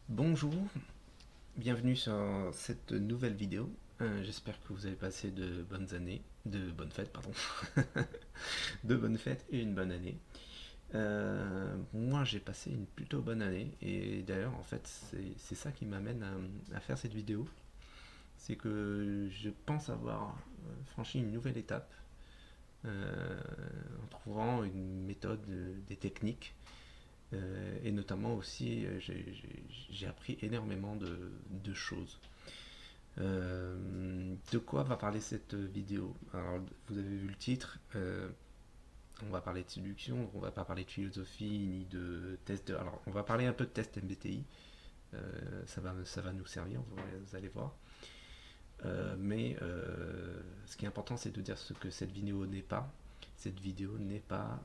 Bonjour, bienvenue sur cette nouvelle vidéo. J'espère que vous avez passé de bonnes années, de bonnes fêtes, pardon, de bonnes fêtes et une bonne année. Moi, j'ai passé une plutôt bonne année et d'ailleurs, en fait, c'est ça qui m'amène à faire cette vidéo. C'est que je pense avoir franchi une nouvelle étape en trouvant une méthode, des techniques. Et notamment aussi, j'ai appris énormément de choses. De quoi va parler cette vidéo? Alors, vous avez vu le titre, on va parler de séduction, on va pas parler de philosophie ni de test. Alors, on va parler un peu de test MBTI, ça va nous servir, vous allez voir. Mais ce qui est important, c'est de dire ce que cette vidéo n'est pas. Cette vidéo n'est pas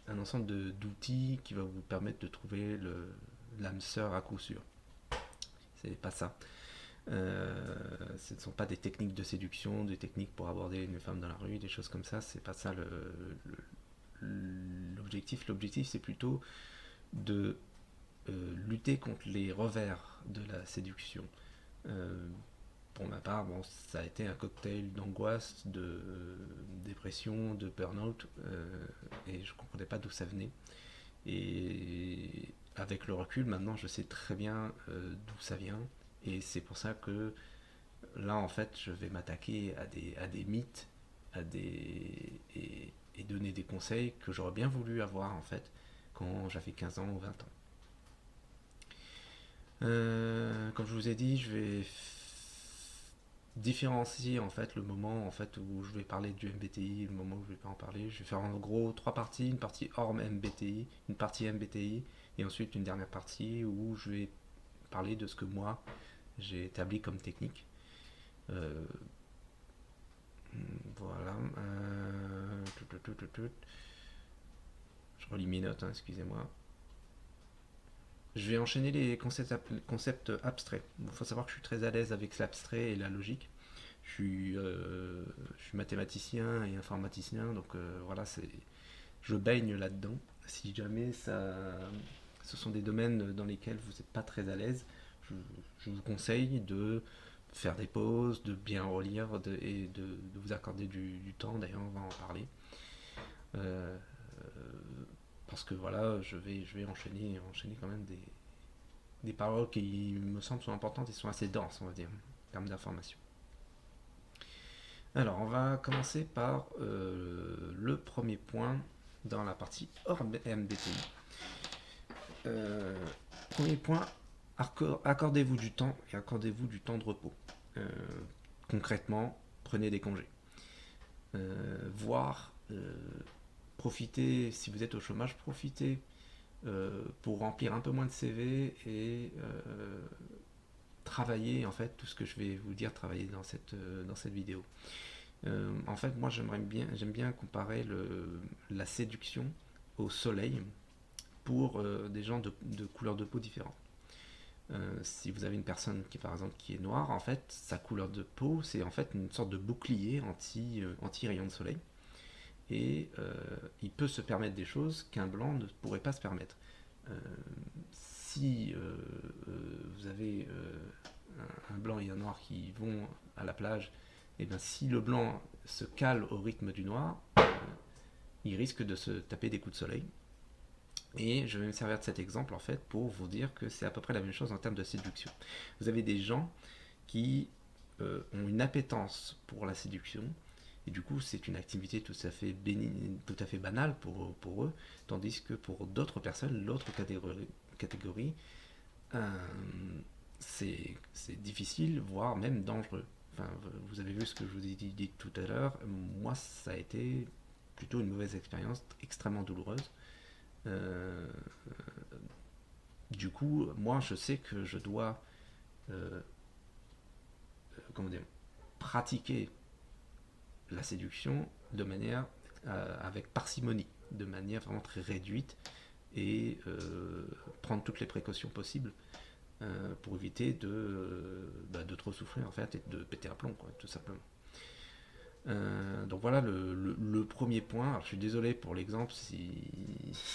un ensemble d'outils qui va vous permettre de trouver l'âme sœur à coup sûr. C'est pas ça. Ce ne sont pas des techniques de séduction, des techniques pour aborder une femme dans la rue, des choses comme ça. C'est pas ça l'objectif. L'objectif, c'est plutôt de lutter contre les revers de la séduction. Euh, pour ma part, bon, ça a été un cocktail d'angoisse, de dépression, de burn-out, et je ne comprenais pas d'où ça venait. Et avec le recul, maintenant, je sais très bien d'où ça vient, et c'est pour ça que là, en fait, je vais m'attaquer à des mythes, et donner des conseils que j'aurais bien voulu avoir, en fait, quand j'avais 15 ans ou 20 ans. Comme je vous ai dit, je vais différencier en fait le moment en fait où je vais parler du MBTI, le moment où je vais pas en parler. Je vais faire en gros trois parties, une partie hors MBTI, une partie MBTI et ensuite une dernière partie où je vais parler de ce que moi j'ai établi comme technique. Euh, voilà. Je relis mes notes, hein, excusez-moi. Je vais enchaîner les concepts abstraits. Il faut savoir que je suis très à l'aise avec l'abstrait et la logique. Je suis mathématicien et informaticien, donc voilà, je baigne là-dedans. Si jamais ce sont des domaines dans lesquels vous n'êtes pas très à l'aise, je, je vous conseille de faire des pauses, de bien relire et de vous accorder du temps. D'ailleurs, on va en parler. Euh, Parce que voilà, je vais enchaîner quand même des paroles qui me semblent sont importantes et sont assez denses, on va dire, en termes d'information. Alors, on va commencer par le premier point dans la partie hors MBTI. Euh, Premier point, accordez-vous du temps et accordez-vous du temps de repos. Euh, Concrètement, prenez des congés. Voire, profitez, si vous êtes au chômage, profitez pour remplir un peu moins de CV et travailler en fait tout ce que je vais vous dire, travailler dans cette vidéo. En fait, moi j'aime bien comparer la séduction au soleil pour des gens de couleurs de peau différentes. Si vous avez une personne qui par exemple qui est noire, en fait, sa couleur de peau c'est en fait une sorte de bouclier anti rayon de soleil et il peut se permettre des choses qu'un blanc ne pourrait pas se permettre. Euh, si vous avez un blanc et un noir qui vont à la plage, et bien si le blanc se cale au rythme du noir, il risque de se taper des coups de soleil. Et je vais me servir de cet exemple en fait pour vous dire que c'est à peu près la même chose en termes de séduction. Vous avez des gens qui ont une appétence pour la séduction, et du coup c'est une activité tout à fait bénigne, tout à fait banale pour eux, tandis que pour d'autres personnes, l'autre catégorie, euh, c'est difficile, voire même dangereux. Enfin, vous avez vu ce que je vous ai dit tout à l'heure. Moi, ça a été plutôt une mauvaise expérience, extrêmement douloureuse. Euh, du coup, moi, je sais que je dois euh, comment dire, pratiquer la séduction de manière avec parcimonie, de manière vraiment très réduite et prendre toutes les précautions possibles pour éviter de trop souffrir en fait et de péter un plomb, quoi, tout simplement. Donc voilà le premier point. Alors je suis désolé pour l'exemple si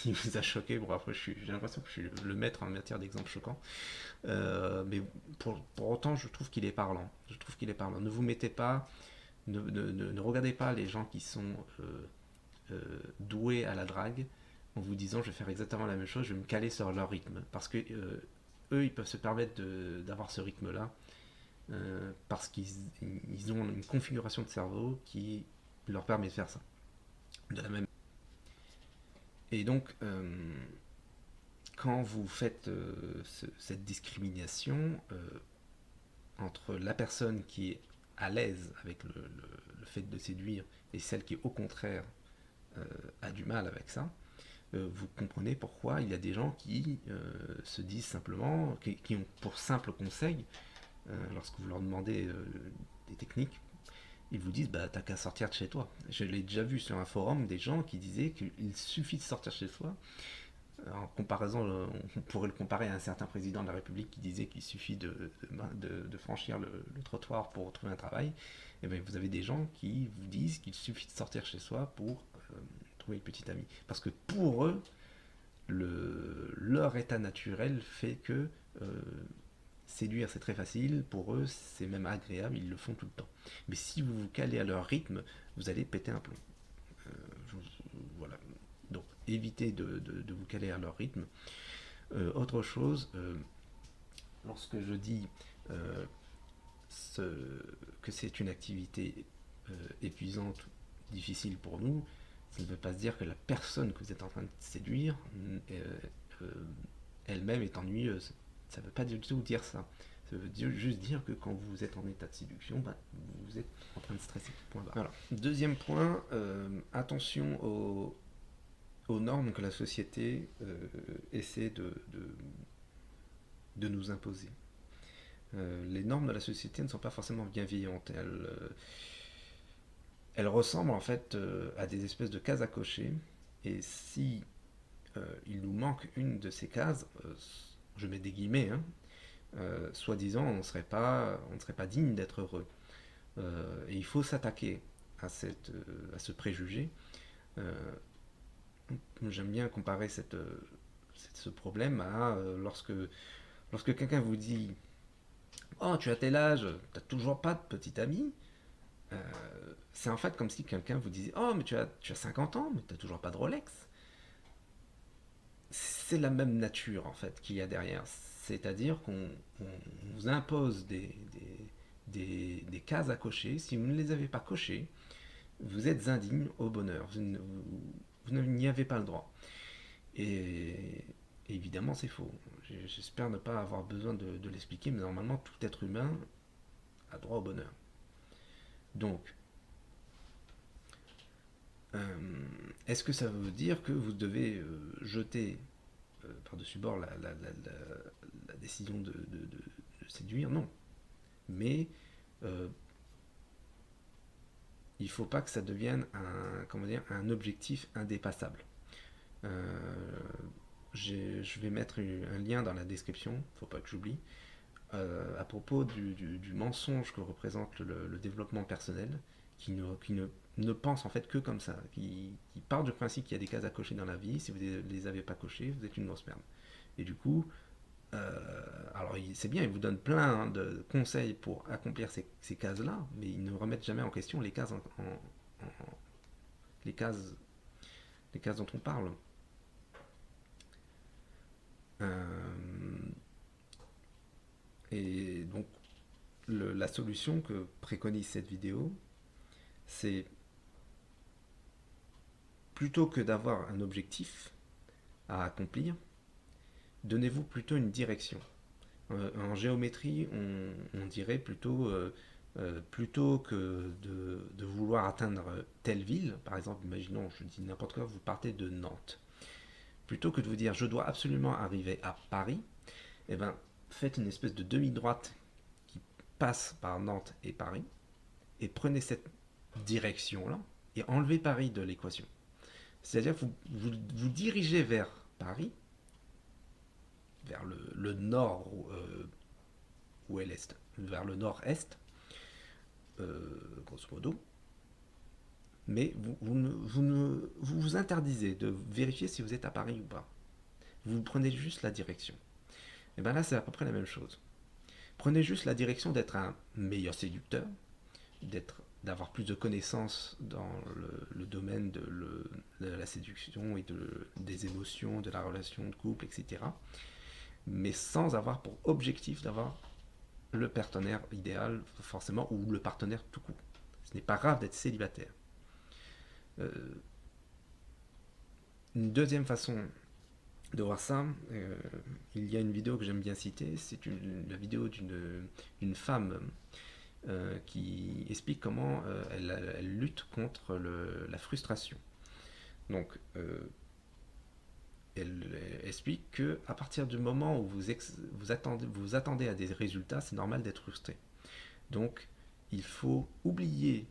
vous a choqué. Bon, après, j'ai l'impression que je suis le maître en matière d'exemples choquants. Mais pour autant, je trouve qu'il est parlant. Je trouve qu'il est parlant. Ne vous mettez pas, ne regardez pas les gens qui sont doués à la drague en vous disant je vais faire exactement la même chose, je vais me caler sur leur rythme. Parce que eux, ils peuvent se permettre d'avoir ce rythme-là parce qu'ils ont une configuration de cerveau qui leur permet de faire ça. De la même. Et donc, quand vous faites cette discrimination entre la personne qui est à l'aise avec le fait de séduire et celle qui, au contraire, a du mal avec ça, vous comprenez pourquoi il y a des gens qui se disent simplement, qui ont pour simple conseil, lorsque vous leur demandez des techniques, ils vous disent bah t'as qu'à sortir de chez toi. Je l'ai déjà vu sur un forum des gens qui disaient qu'il suffit de sortir chez soi. En comparaison, on pourrait le comparer à un certain président de la République qui disait qu'il suffit de franchir le trottoir pour trouver un travail. Et bien vous avez des gens qui vous disent qu'il suffit de sortir chez soi pour trouver une petite amie. Parce que pour eux, leur état naturel fait que séduire c'est très facile, pour eux c'est même agréable, ils le font tout le temps. Mais si vous vous calez à leur rythme, vous allez péter un plomb. Euh, voilà. Donc évitez de vous caler à leur rythme. Autre chose, lorsque je dis euh, ce, que c'est une activité épuisante, difficile pour nous, ça ne veut pas se dire que la personne que vous êtes en train de séduire euh, elle-même est ennuyeuse. Ça ne veut pas du tout dire ça. Ça veut juste dire que quand vous êtes en état de séduction, bah, vous êtes en train de stresser. Point barre. Voilà. Deuxième point, attention aux normes que la société essaie de nous imposer. Les normes de la société ne sont pas forcément bienveillantes. Elles ressemblent en fait à des espèces de cases à cocher. Et si il nous manque une de ces cases, je mets des guillemets, hein, soi-disant, on ne serait pas digne d'être heureux. Et il faut s'attaquer à ce préjugé. Euh, J'aime bien comparer ce problème à lorsque quelqu'un vous dit oh, tu as tel âge, t'as toujours pas de petit ami. Euh, c'est en fait comme si quelqu'un vous disait oh, mais tu as 50 ans, mais t'as toujours pas de Rolex. C'est la même nature en fait qu'il y a derrière. C'est-à-dire qu'on vous impose des cases à cocher. Si vous ne les avez pas cochées, vous êtes indigne au bonheur. Vous n'y avez pas le droit. Et évidemment, c'est faux. J'espère ne pas avoir besoin de l'expliquer, mais normalement, tout être humain a droit au bonheur. Donc, est-ce que ça veut dire que vous devez jeter par-dessus bord la décision de séduire? Non. Mais il ne faut pas que ça devienne un objectif indépassable. Je vais mettre un lien dans la description, il ne faut pas que j'oublie, à propos du mensonge que représente le développement personnel, qui ne pense en fait que comme ça, qui part du principe qu'il y a des cases à cocher dans la vie, si vous ne les avez pas cochées, vous êtes une grosse merde. Et du coup, alors c'est bien, il vous donne plein de conseils pour accomplir ces cases-là, mais ils ne remettent jamais en question les cases, les cases, les cases dont on parle. Euh, et donc la solution que préconise cette vidéo, c'est plutôt que d'avoir un objectif à accomplir, donnez-vous plutôt une direction. En géométrie, on dirait plutôt que de vouloir atteindre telle ville, par exemple, imaginons, je dis n'importe quoi, vous partez de Nantes. Plutôt que de vous dire je dois absolument arriver à Paris, eh ben, faites une espèce de demi-droite qui passe par Nantes et Paris, et prenez cette direction-là, et enlevez Paris de l'équation. C'est-à-dire que vous dirigez vers Paris, vers le nord ou est l'est, vers le nord-est, grosso modo, mais vous vous interdisez de vérifier si vous êtes à Paris ou pas. Vous prenez juste la direction. Et bien là, c'est à peu près la même chose. Prenez juste la direction d'être un meilleur séducteur, d'avoir plus de connaissances dans le domaine de la séduction et des émotions, de la relation de couple, etc. Mais sans avoir pour objectif d'avoir le partenaire idéal, forcément, ou le partenaire tout court. Ce n'est pas grave d'être célibataire. Euh, une deuxième façon de voir ça, il y a une vidéo que j'aime bien citer, c'est la vidéo d'une femme qui explique comment elle lutte contre la frustration. Donc, elle explique que à partir du moment où vous attendez à des résultats, c'est normal d'être frustré. Donc, il faut oublier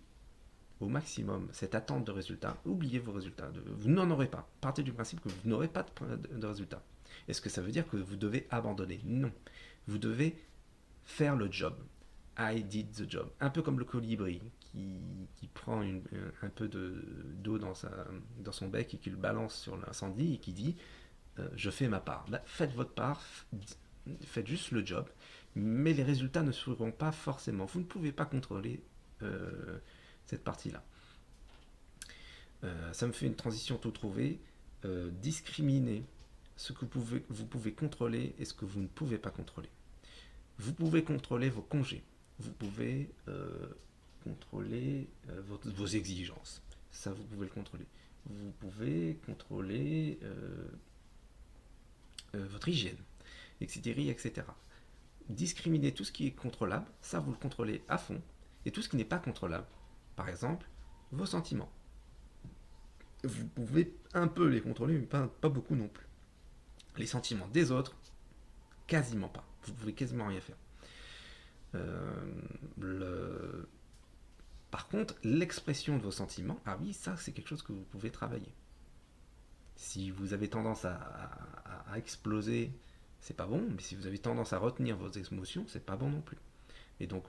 au maximum cette attente de résultats. Oubliez vos résultats. Vous n'en aurez pas. Partez du principe que vous n'aurez pas de résultats. Est-ce que ça veut dire que vous devez abandonner? Non. Vous devez faire le job. I did the job. Un peu comme le colibri qui prend un peu d'eau dans son bec et qui le balance sur l'incendie et qui dit je fais ma part. Là, faites votre part, faites juste le job, mais les résultats ne seront pas forcément. Vous ne pouvez pas contrôler cette partie-là. Ça me fait une transition tout trouvée. Discriminer ce que vous pouvez contrôler et ce que vous ne pouvez pas contrôler. Vous pouvez contrôler vos congés. Vous pouvez contrôler vos exigences. Ça, vous pouvez le contrôler. Vous pouvez contrôler votre hygiène, etc., etc. Discriminer tout ce qui est contrôlable, ça, vous le contrôlez à fond. Et tout ce qui n'est pas contrôlable, par exemple, vos sentiments. Vous pouvez un peu les contrôler, mais pas beaucoup non plus. Les sentiments des autres, quasiment pas. Vous pouvez quasiment rien faire. Par contre, l'expression de vos sentiments, ah oui, ça c'est quelque chose que vous pouvez travailler. Si vous avez tendance à exploser, c'est pas bon, mais si vous avez tendance à retenir vos émotions, c'est pas bon non plus. Et donc,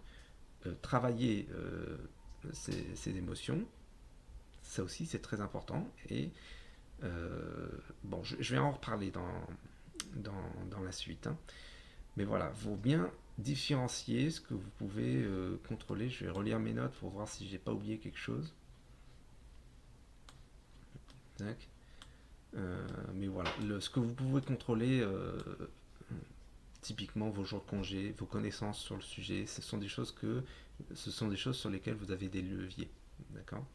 travailler ces émotions, ça aussi c'est très important. Et bon, je vais en reparler dans la suite. Hein. Mais voilà, il faut bien différencier ce que vous pouvez contrôler. Je vais relire mes notes pour voir si j'ai pas oublié quelque chose. Tac. Mais voilà, ce que vous pouvez contrôler, typiquement vos jours de congé, vos connaissances sur le sujet, ce sont des choses sur lesquelles vous avez des leviers. D'accord.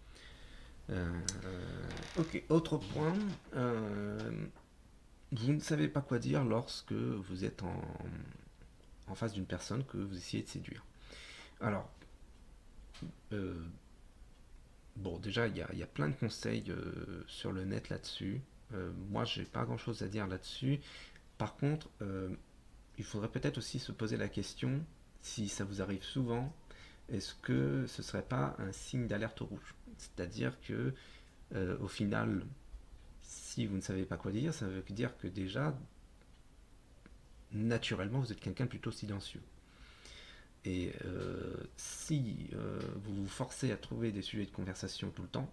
Ok, autre point. Vous ne savez pas quoi dire lorsque vous êtes en face d'une personne que vous essayez de séduire. Alors, bon, déjà, il y a plein de conseils sur le net là-dessus. Moi, j'ai pas grand-chose à dire là-dessus. Par contre, il faudrait peut-être aussi se poser la question, si ça vous arrive souvent, est-ce que ce serait pas un signe d'alerte rouge? C'est-à-dire que, au final, si vous ne savez pas quoi dire, ça veut dire que déjà, naturellement, vous êtes quelqu'un de plutôt silencieux. Et si vous vous forcez à trouver des sujets de conversation tout le temps,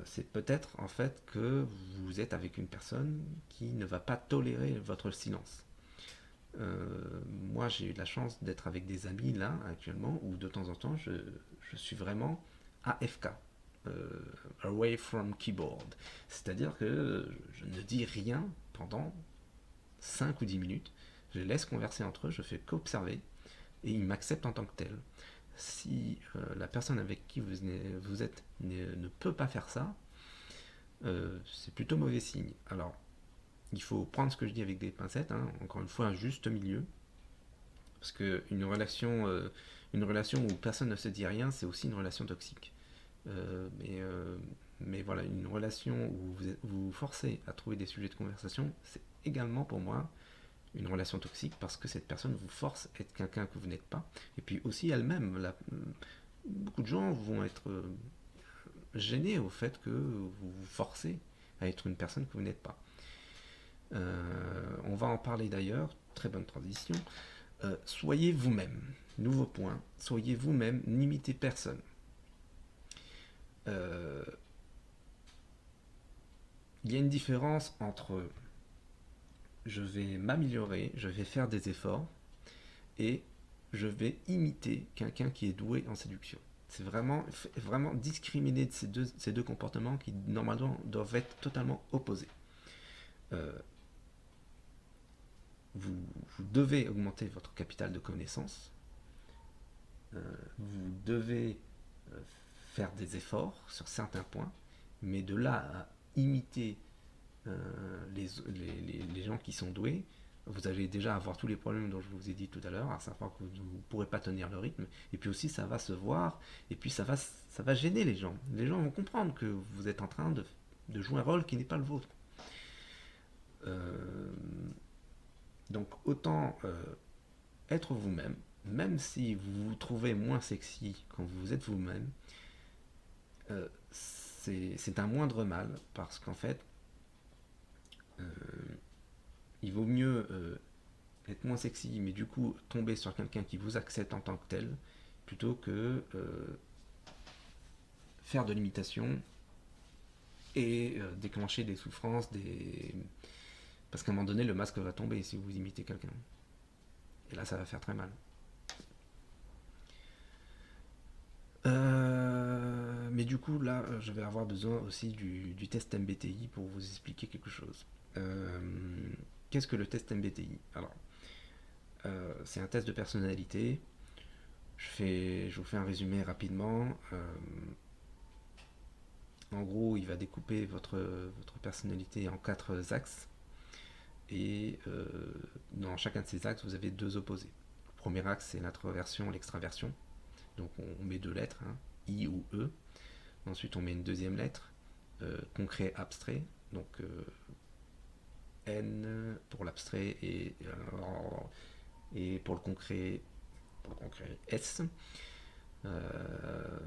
c'est peut-être en fait que vous êtes avec une personne qui ne va pas tolérer votre silence. Moi, j'ai eu la chance d'être avec des amis là actuellement où de temps en temps je suis vraiment AFK, away from keyboard. C'est-à-dire que je ne dis rien pendant 5 ou 10 minutes. Je les laisse converser entre eux, je fais qu'observer et ils m'acceptent en tant que tel. Si la personne avec qui vous êtes ne peut pas faire ça, c'est plutôt mauvais signe. Alors, il faut prendre ce que je dis avec des pincettes, hein, encore une fois, un juste milieu. Parce qu'une relation où personne ne se dit rien, c'est aussi une relation toxique. Mais voilà, une relation où vous vous forcez à trouver des sujets de conversation, c'est également pour moi une relation toxique parce que cette personne vous force à être quelqu'un que vous n'êtes pas. Et puis aussi elle-même, beaucoup de gens vont être gênés au fait que vous vous forcez à être une personne que vous n'êtes pas. On va en parler d'ailleurs, très bonne transition. Soyez vous-même. Nouveau point, soyez vous-même, n'imitez personne. euh, il y a une différence entre je vais m'améliorer, je vais faire des efforts, et je vais imiter quelqu'un qui est doué en séduction. C'est vraiment discriminer ces deux comportements qui normalement doivent être totalement opposés. Euh, vous, vous devez augmenter votre capital de connaissances, vous devez euh, faire des efforts sur certains points, mais de là à imiter les gens qui sont doués, vous allez déjà avoir tous les problèmes dont je vous ai dit tout à l'heure, à savoir que vous ne pourrez pas tenir le rythme, et puis aussi ça va se voir, et puis ça va gêner les gens. Les gens vont comprendre que vous êtes en train de jouer un rôle qui n'est pas le vôtre. Euh, donc autant être vous-même, même si vous vous trouvez moins sexy quand vous êtes vous-même, c'est un moindre mal, parce qu'en fait, euh, il vaut mieux être moins sexy, mais du coup tomber sur quelqu'un qui vous accepte en tant que tel, plutôt que faire de l'imitation et déclencher des souffrances, parce qu'à un moment donné, le masque va tomber si vous imitez quelqu'un. Et là, ça va faire très mal. Mais du coup, là, je vais avoir besoin aussi du test MBTI pour vous expliquer quelque chose. Euh, Qu'est-ce que le test MBTI? Alors, c'est un test de personnalité. Je vous fais un résumé rapidement. En gros, il va découper votre personnalité en 4 axes. Et dans chacun de ces axes, vous avez 2 opposés. Le premier axe, c'est l'introversion, l'extraversion. Donc on met 2 lettres, hein, I ou E. Ensuite, on met une deuxième lettre, concret, abstrait. Donc N pour l'abstrait et pour le concret S. Euh,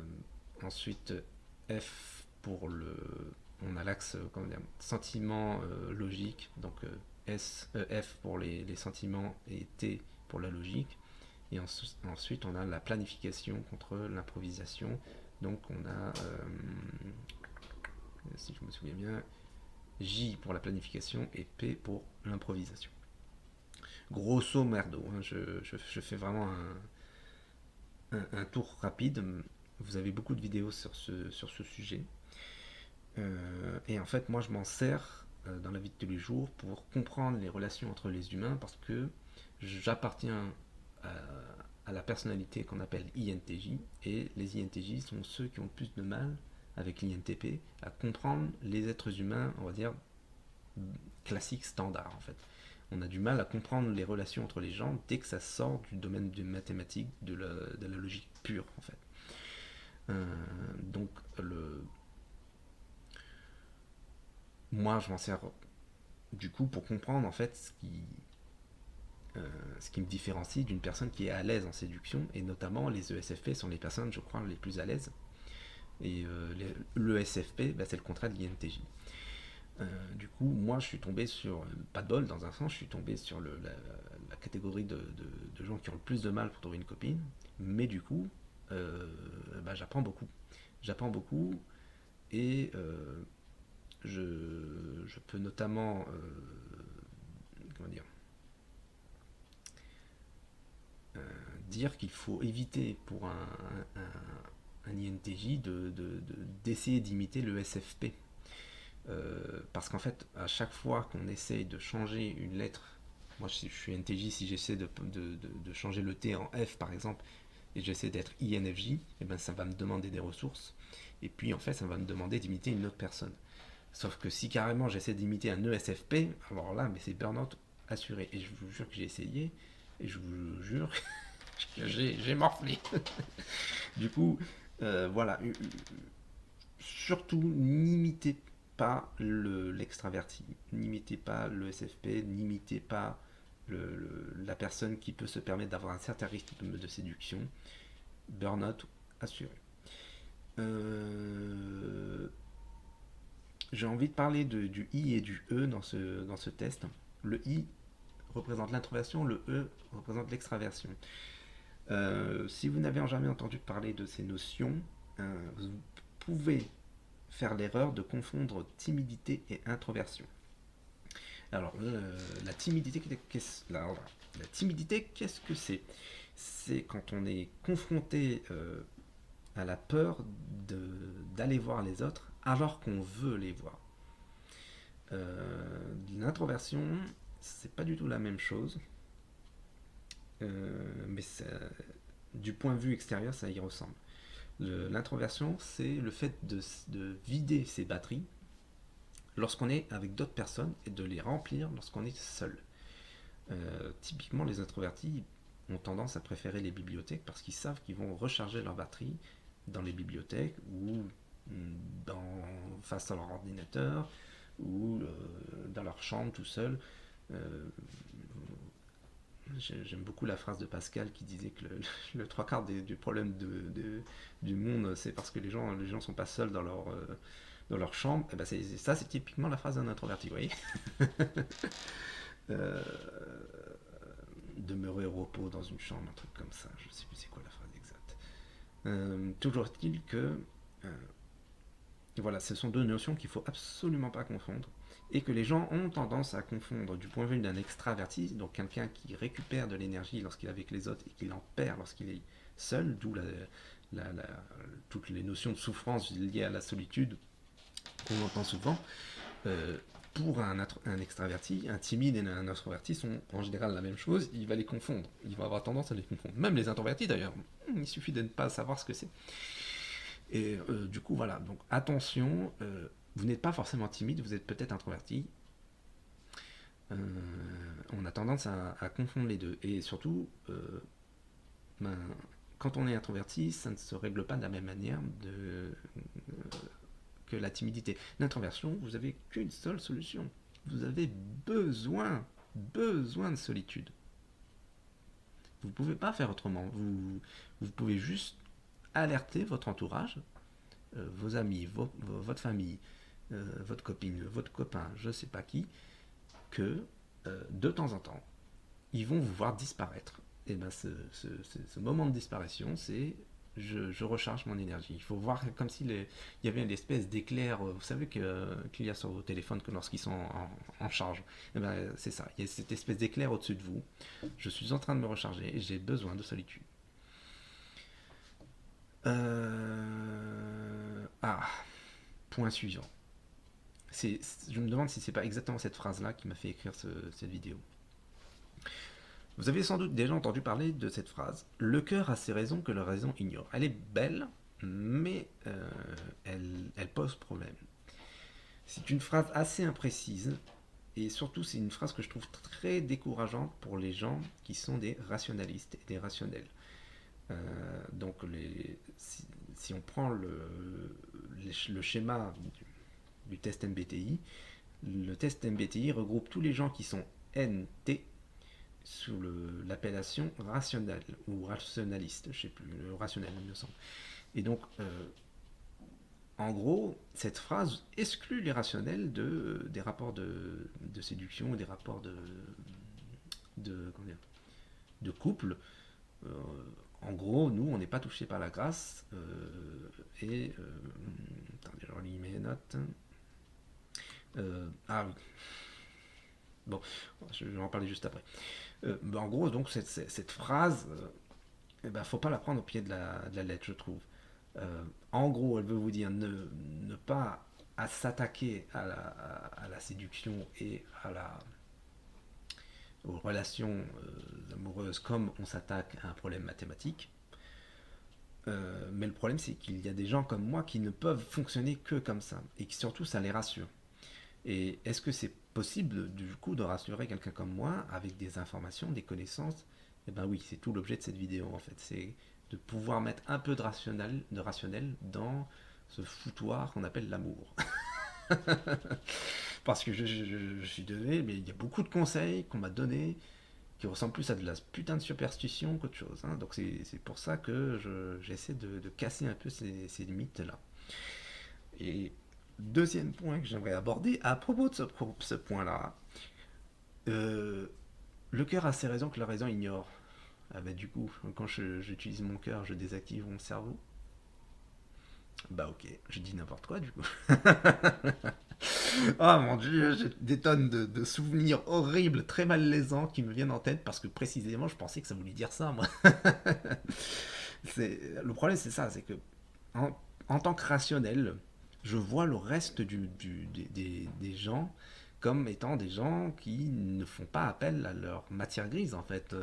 Ensuite, F pour le. On a l'axe sentiment logique, donc F pour les sentiments et T pour la logique. Et ensuite, on a la planification contre l'improvisation. Donc, on a, si je me souviens bien, J pour la planification et P pour l'improvisation. Grosso merdo, hein, je fais vraiment un tour rapide. Vous avez beaucoup de vidéos sur ce sujet. Et en fait, moi, je m'en sers dans la vie de tous les jours pour comprendre les relations entre les humains parce que j'appartiens à, à la personnalité qu'on appelle INTJ et les INTJ sont ceux qui ont le plus de mal avec l'INTP à comprendre les êtres humains, on va dire, classiques, standards en fait. On a du mal à comprendre les relations entre les gens dès que ça sort du domaine des mathématiques, de la logique pure en fait. Donc moi je m'en sers du coup pour comprendre en fait ce qui me différencie d'une personne qui est à l'aise en séduction, et notamment les ESFP sont les personnes, je crois, les plus à l'aise. Et l'ESFP, bah, c'est le contraire de l'INTJ. Du coup, moi, je suis tombé sur, pas de bol dans un sens, je suis tombé sur la catégorie de gens qui ont le plus de mal pour trouver une copine, mais du coup, bah, j'apprends beaucoup. J'apprends beaucoup, et je peux notamment, comment dire, dire qu'il faut éviter pour un INTJ d'essayer d'imiter le SFP. Parce qu'en fait, à chaque fois qu'on essaye de changer une lettre, moi je suis NTJ, si j'essaie de changer le T en F par exemple, et j'essaie d'être INFJ, et ben ça va me demander des ressources, et puis en fait ça va me demander d'imiter une autre personne. Sauf que si carrément j'essaie d'imiter un ESFP, alors là, mais c'est burn-out assuré. Et je vous jure que j'ai essayé, et je vous jure que j'ai morflé. Du coup, voilà. Surtout, n'imitez pas l'extraverti, n'imitez pas le SFP, n'imitez pas la personne qui peut se permettre d'avoir un certain rythme de séduction. Burnout assuré. Euh, j'ai envie de parler du I et du E dans ce test. Le I représente l'introversion, le E représente l'extraversion. Si vous n'avez jamais entendu parler de ces notions, vous pouvez faire l'erreur de confondre timidité et introversion. Alors, la timidité, la timidité, qu'est-ce que c'est? C'est quand on est confronté à la peur d'aller voir les autres alors qu'on veut les voir. L'introversion, c'est pas du tout la même chose, mais du point de vue extérieur, ça y ressemble. L'introversion, c'est le fait de vider ses batteries lorsqu'on est avec d'autres personnes et de les remplir lorsqu'on est seul. Typiquement, les introvertis ont tendance à préférer les bibliothèques parce qu'ils savent qu'ils vont recharger leur batterie dans les bibliothèques ou face à leur ordinateur ou dans leur chambre tout seul. Euh, J'aime beaucoup la phrase de Pascal qui disait que le trois quarts du problème du monde, c'est parce que les gens sont pas seuls dans leur chambre. Et ben ça, c'est typiquement la phrase d'un introverti, vous voyez. euh, Demeurer au repos dans une chambre, un truc comme ça. Je ne sais plus c'est quoi la phrase exacte. Toujours est-il que voilà, ce sont deux notions qu'il ne faut absolument pas confondre et que les gens ont tendance à confondre du point de vue d'un extraverti, donc quelqu'un qui récupère de l'énergie lorsqu'il est avec les autres et qui en perd lorsqu'il est seul, d'où toutes les notions de souffrance liées à la solitude qu'on entend souvent. Pour un extraverti, un timide et un introverti sont en général la même chose, il va les confondre, il va avoir tendance à les confondre. Même les introvertis d'ailleurs, il suffit de ne pas savoir ce que c'est. Et du coup, voilà, donc attention, vous n'êtes pas forcément timide, vous êtes peut-être introverti. Euh, on a tendance à confondre les deux. Et surtout, ben, quand on est introverti, ça ne se règle pas de la même manière que la timidité. L'introversion, vous n'avez qu'une seule solution. Vous avez besoin de solitude. Vous ne pouvez pas faire autrement. Vous pouvez juste alerter votre entourage, vos amis, votre famille, votre copine, votre copain, je ne sais pas qui, que de temps en temps, ils vont vous voir disparaître. Et bien ce moment de disparition, c'est je recharge mon énergie. Il faut voir comme s'il y avait une espèce d'éclair, vous savez qu'il y a sur vos téléphones que lorsqu'ils sont en charge. Et ben c'est ça, il y a cette espèce d'éclair au-dessus de vous. Je suis en train de me recharger et j'ai besoin de solitude. Ah, point suivant. Je me demande si c'est pas exactement cette phrase-là qui m'a fait écrire cette vidéo. Vous avez sans doute déjà entendu parler de cette phrase. Le cœur a ses raisons que la raison ignore. Elle est belle, mais elle pose problème. C'est une phrase assez imprécise, et surtout c'est une phrase que je trouve très décourageante pour les gens qui sont des rationalistes et des rationnels. Donc si on prend le schéma du test MBTI, le test MBTI regroupe tous les gens qui sont NT sous l'appellation rationnel ou rationaliste, je sais plus, le rationnel il me semble. Et donc, en gros, cette phrase exclut les rationnels des rapports de séduction, des rapports comment dire, de couple. Euh, En gros, nous, on n'est pas touché par la grâce. Attendez, je relis mes notes. Ah oui. Bon, je vais en parler juste après. En gros, donc, cette phrase, eh ben, faut pas la prendre au pied de la lettre, je trouve. En gros, elle veut vous dire ne pas à s'attaquer à la séduction et aux relations amoureuses comme on s'attaque à un problème mathématique. Mais le problème, c'est qu'il y a des gens comme moi qui ne peuvent fonctionner que comme ça. Et qui surtout, ça les rassure. Et est-ce que c'est possible, du coup, de rassurer quelqu'un comme moi avec des informations, des connaissances? Eh ben oui, c'est tout l'objet de cette vidéo, en fait. C'est de pouvoir mettre un peu de rationnel dans ce foutoir qu'on appelle l'amour. Parce que je suis désolé, mais il y a beaucoup de conseils qu'on m'a donnés qui ressemblent plus à de la putain de superstition qu'autre chose. Hein. Donc c'est pour ça que j'essaie de casser un peu ces limites-là. Et deuxième point que j'aimerais aborder à propos de ce point-là, euh, le cœur a ses raisons que la raison ignore. Ah bah du coup, quand j'utilise mon cœur, je désactive mon cerveau. Bah ok, je dis n'importe quoi du coup. Ah mon dieu, j'ai des tonnes de souvenirs horribles, très malaisants qui me viennent en tête parce que précisément je pensais que ça voulait dire ça moi. Le problème c'est ça, c'est que en, en tant que rationnel, je vois le reste des gens comme étant des gens qui ne font pas appel à leur matière grise en fait.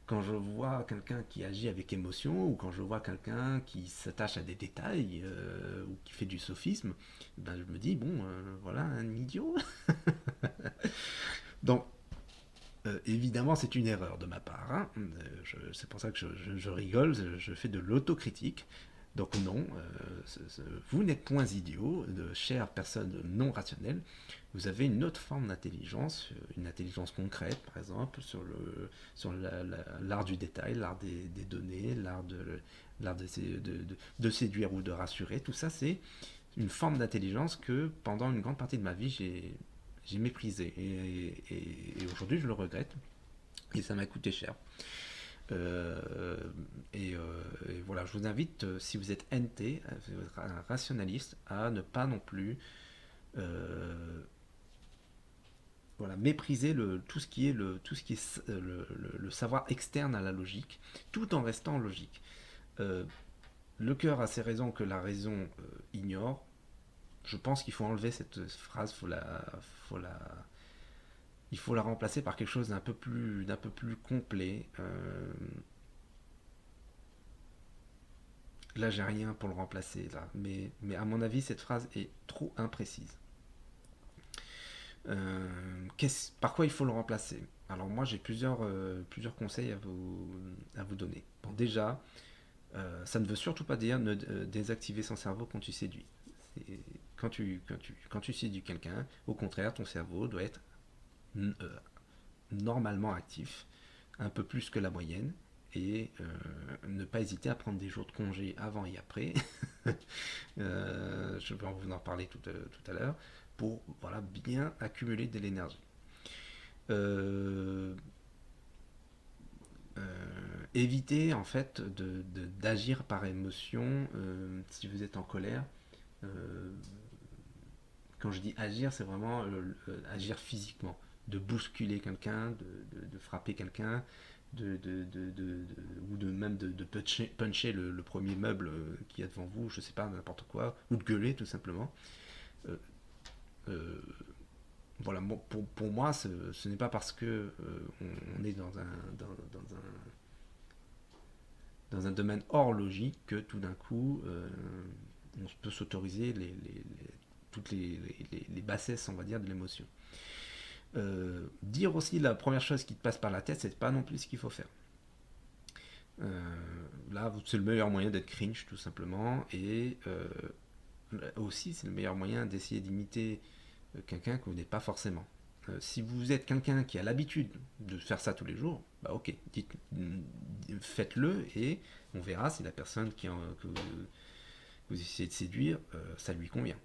Quand je vois quelqu'un qui agit avec émotion ou quand je vois quelqu'un qui s'attache à des détails ou qui fait du sophisme, ben je me dis bon voilà un idiot. Donc évidemment c'est une erreur de ma part, hein. C'est pour ça que je rigole, je fais de l'autocritique. Donc non, vous n'êtes point idiot, de chères personnes non rationnelles. Vous avez une autre forme d'intelligence, une intelligence concrète, par exemple, sur l'art du détail, l'art des données, l'art de séduire ou de rassurer. Tout ça, c'est une forme d'intelligence que pendant une grande partie de ma vie, j'ai méprisé. Et aujourd'hui, je le regrette. Et ça m'a coûté cher. Euh, et voilà, je vous invite, si vous êtes NT, un rationaliste, à ne pas non plus voilà, mépriser tout ce qui est, le savoir externe à la logique, tout en restant logique. Euh, le cœur a ses raisons que la raison ignore. Je pense qu'il faut enlever cette phrase, faut la, il faut la remplacer par quelque chose d'un peu plus complet. Là, j'ai rien pour le remplacer, là. Mais à mon avis, cette phrase est trop imprécise. Par quoi il faut le remplacer? Alors moi, j'ai plusieurs conseils à vous donner. Bon, déjà, ça ne veut surtout pas dire ne désactiver son cerveau quand tu séduis. Quand tu séduis quelqu'un, au contraire, ton cerveau doit être euh, normalement actif, un peu plus que la moyenne, et ne pas hésiter à prendre des jours de congé avant et après. Je vais vous en reparler tout à l'heure, pour voilà, bien accumuler de l'énergie. Euh, Évitez en fait d'agir par émotion si vous êtes en colère. Euh, Quand je dis agir, c'est vraiment agir physiquement, de bousculer quelqu'un, de frapper quelqu'un, ou de même de puncher le premier meuble qui est devant vous, je sais pas, n'importe quoi, ou de gueuler tout simplement. Euh, euh, voilà, pour moi, ce n'est pas parce que on est dans un domaine hors logique que tout d'un coup, on peut s'autoriser toutes les bassesses, on va dire, de l'émotion. Dire aussi la première chose qui te passe par la tête, c'est pas non plus ce qu'il faut faire. Là, c'est le meilleur moyen d'être cringe, tout simplement, et aussi, c'est le meilleur moyen d'essayer d'imiter quelqu'un que vous n'êtes pas forcément. Si vous êtes quelqu'un qui a l'habitude de faire ça tous les jours, bah ok, faites-le et on verra si la personne que vous essayez de séduire, ça lui convient.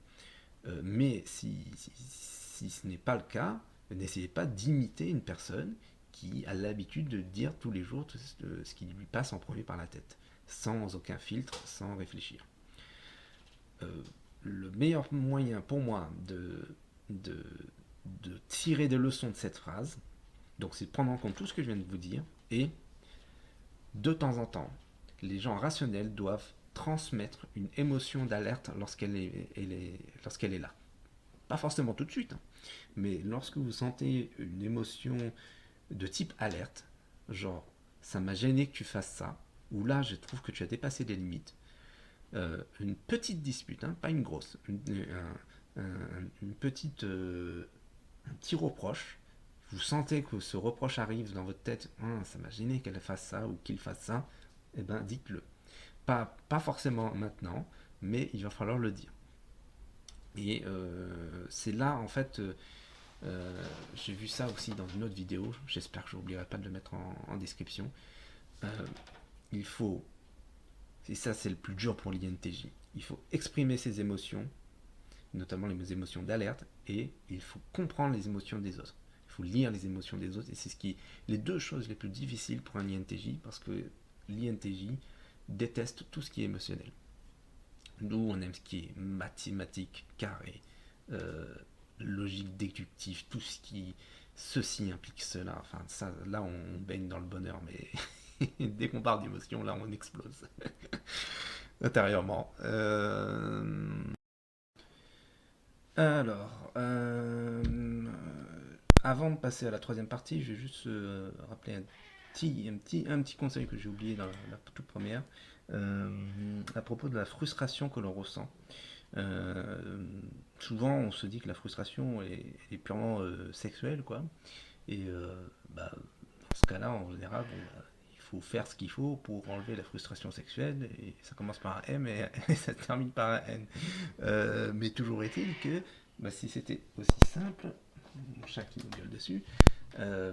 Mais si ce n'est pas le cas, n'essayez pas d'imiter une personne qui a l'habitude de dire tous les jours tout ce qui lui passe en premier par la tête, sans aucun filtre, sans réfléchir. Euh, le meilleur moyen pour moi de, de tirer des leçons de cette phrase, donc c'est de prendre en compte tout ce que je viens de vous dire, et de temps en temps, les gens rationnels doivent transmettre une émotion d'alerte lorsqu'elle est là. Pas forcément tout de suite, hein, mais lorsque vous sentez une émotion de type alerte, genre ça m'a gêné que tu fasses ça, ou là je trouve que tu as dépassé les limites, une petite dispute, hein, pas une grosse, une petite, un petit reproche, vous sentez que ce reproche arrive dans votre tête, ah, ça m'a gêné qu'elle fasse ça ou qu'il fasse ça, eh ben dites-le. Pas forcément maintenant, mais il va falloir le dire. Et c'est là, en fait, j'ai vu ça aussi dans une autre vidéo, j'espère que je n'oublierai pas de le mettre en description. Euh, il faut, et ça c'est le plus dur pour l'INTJ, il faut exprimer ses émotions, notamment les émotions d'alerte, et il faut comprendre les émotions des autres. Il faut lire les émotions des autres, et c'est les deux choses les plus difficiles pour un INTJ, parce que l'INTJ déteste tout ce qui est émotionnel. Nous, on aime ce qui est mathématique, carré, euh, logique déductive, tout ce qui ceci implique cela. Enfin, ça, là, on baigne dans le bonheur, mais dès qu'on parle d'émotion, là, on explose intérieurement. Alors, avant de passer à la troisième partie, je vais juste rappeler un petit conseil que j'ai oublié dans la toute première, à propos de la frustration que l'on ressent. Euh, Souvent, on se dit que la frustration est purement sexuelle, quoi. Et bah, dans ce cas-là, en général, bon, bah, il faut faire ce qu'il faut pour enlever la frustration sexuelle. Et ça commence par un M et ça se termine par un N. Mais toujours est-il que bah, si c'était aussi simple, mon chat qui me gueule dessus, euh,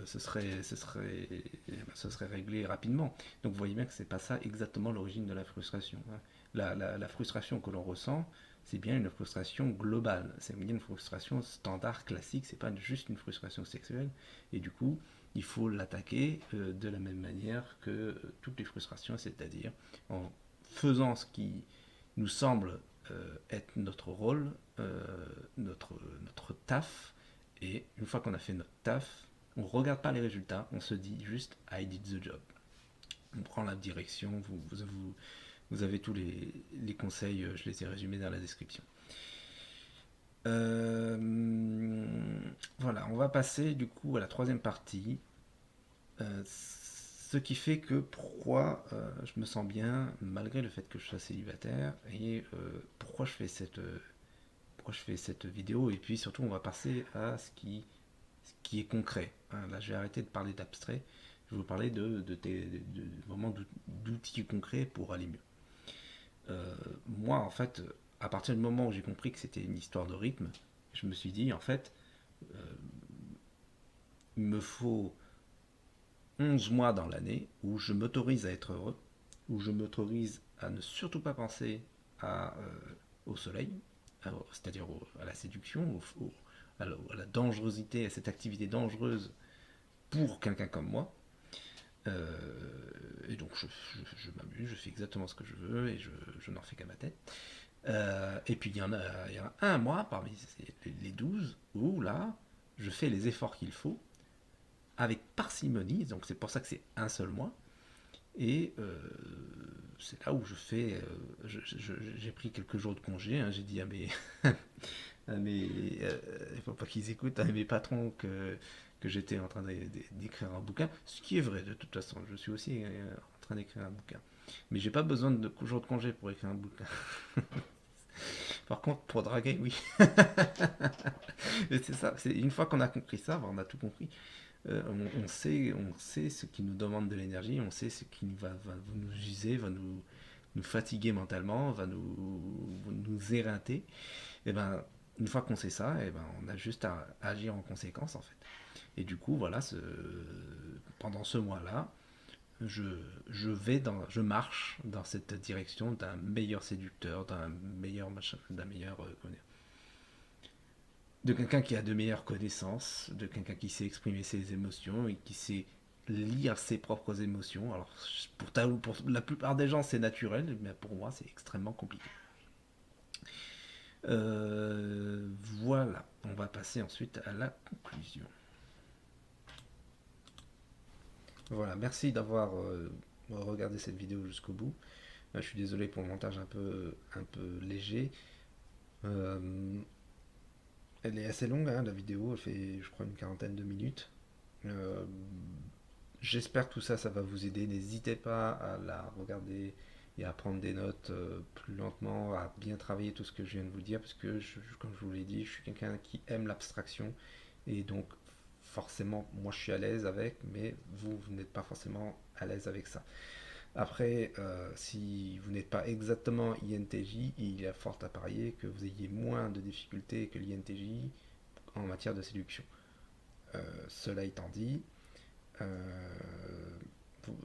ce serait réglé rapidement. Donc vous voyez bien que c'est pas ça exactement l'origine de la frustration, hein. La frustration que l'on ressent, c'est bien une frustration globale, c'est bien une frustration standard, classique, c'est pas juste une frustration sexuelle. Et du coup, il faut l'attaquer de la même manière que toutes les frustrations, c'est-à-dire en faisant ce qui nous semble être notre rôle, notre taf, et une fois qu'on a fait notre taf, on ne regarde pas les résultats, on se dit juste I did the job. On prend la direction, vous avez tous les conseils, je les ai résumés dans la description. Euh, voilà, on va passer du coup à la troisième partie. Ce qui fait que pourquoi je me sens bien malgré le fait que je sois célibataire et pourquoi je fais cette vidéo, et puis surtout on va passer à ce qui est concret, hein. Là, je vais arrêter de parler d'abstrait. Je vais vous parler vraiment d'outils concrets pour aller mieux. Moi, en fait, à partir du moment où j'ai compris que c'était une histoire de rythme, je me suis dit, en fait, il me faut 11 mois dans l'année où je m'autorise à être heureux, où je m'autorise à ne surtout pas penser au soleil, c'est-à-dire à la séduction, à la dangerosité, à cette activité dangereuse pour quelqu'un comme moi. Et donc je m'amuse, je fais exactement ce que je veux et je n'en fais qu'à ma tête. Et puis il y en a un mois parmi les 12 où là, je fais les efforts qu'il faut avec parcimonie, donc c'est pour ça que c'est un seul mois. Et c'est là où je fais. J'ai pris quelques jours de congé, hein. J'ai dit à mes. Il ne faut pas qu'ils écoutent, à mes patrons que j'étais en train d'écrire un bouquin. Ce qui est vrai, de toute façon. Je suis aussi en train d'écrire un bouquin. Mais j'ai pas besoin de jours de congé pour écrire un bouquin. Par contre, pour draguer, oui. C'est ça. Une fois qu'on a compris ça, on a tout compris. On sait ce qui nous demande de l'énergie, on sait ce qui va nous user, nous fatiguer mentalement, nous éreinter. Et ben, une fois qu'on sait ça, et ben, on a juste à agir en conséquence en fait. Et du coup, voilà, pendant ce mois-là, je, je marche dans cette direction d'un meilleur séducteur, d'un meilleur machin, d'un meilleur de quelqu'un qui a de meilleures connaissances, de quelqu'un qui sait exprimer ses émotions et qui sait lire ses propres émotions. Alors, pour la plupart des gens, c'est naturel, mais pour moi, c'est extrêmement compliqué. Voilà, on va passer ensuite à la conclusion. Voilà, merci d'avoir regardé cette vidéo jusqu'au bout. Je suis désolé pour le montage un peu léger. Euh, Elle est assez longue, hein, la vidéo, elle fait je crois une quarantaine de minutes. Euh, J'espère que tout ça, ça va vous aider. N'hésitez pas à la regarder et à prendre des notes plus lentement, à bien travailler tout ce que je viens de vous dire, parce que, comme je vous l'ai dit, je suis quelqu'un qui aime l'abstraction, et donc forcément, moi je suis à l'aise avec, mais vous n'êtes pas forcément à l'aise avec ça. Après, si vous n'êtes pas exactement INTJ, il y a fort à parier que vous ayez moins de difficultés que l'INTJ en matière de séduction. Cela étant dit, euh, vous-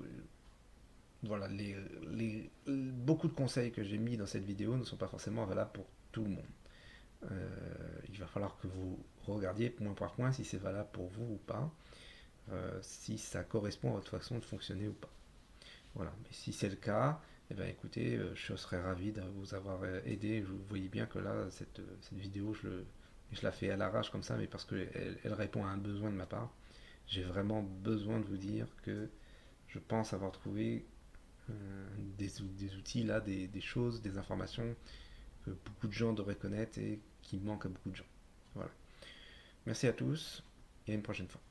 voilà, beaucoup de conseils que j'ai mis dans cette vidéo ne sont pas forcément valables pour tout le monde. Il va falloir que vous regardiez point par point si c'est valable pour vous ou pas, si ça correspond à votre façon de fonctionner ou pas. Voilà, mais si c'est le cas, eh ben, écoutez, je serais ravi de vous avoir aidé. Vous voyez bien que là, cette vidéo, je la fais à l'arrache comme ça, mais parce qu'elle elle répond à un besoin de ma part. J'ai vraiment besoin de vous dire que je pense avoir trouvé des outils là, des choses, des informations que beaucoup de gens devraient connaître et qui manquent à beaucoup de gens. Voilà. Merci à tous et à une prochaine fois.